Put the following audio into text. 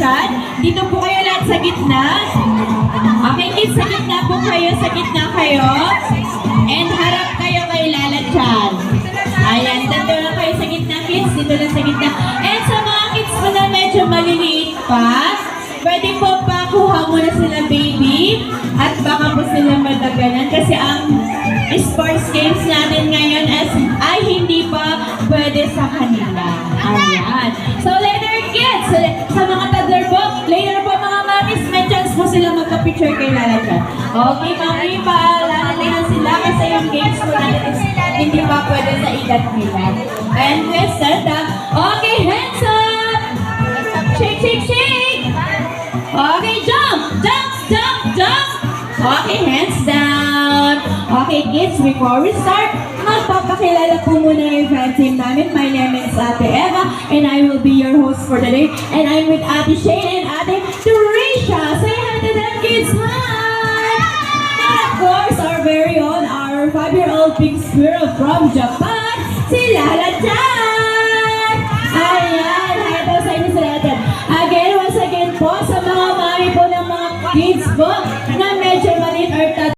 Chan. Dito po kayo lahat sa gitna. Okay, kids, sa gitna po kayo. Sa gitna kayo. And harap kayo kay Lala Chan. Ayan, dito lang kayo sa gitna, kids. Dito lang sa gitna. And sa mga kids po na medyo maliliit pa, pwede po pakuha muna sila, baby. At baka po sila madaganan. Kasi ang sports games natin ngayon ay hindi pa pwede sa kanila. Ayan. So later, kids, sa mga toddler po, later po mga mamis, may chance po sila magka-picture kay Lala Chan. Okay, mami, paalala sila kasi yung games po natin is hindi pa pwede sa edad nila. And with that, okay, hands up! Shake, shake, shake! Okay, jump! Jump, jump, jump! Okay, hands down! Okay, kids, before we start, magpapakilala po muna yung fan team namin. My name is Ate Eva, and I will be your host for today. And I'm with Ate Shane and Ate Teresha. Say hi to them, kids! Hi! And of course, our very own, our 5-year-old pink squirrel from Japan, si Lala Chan!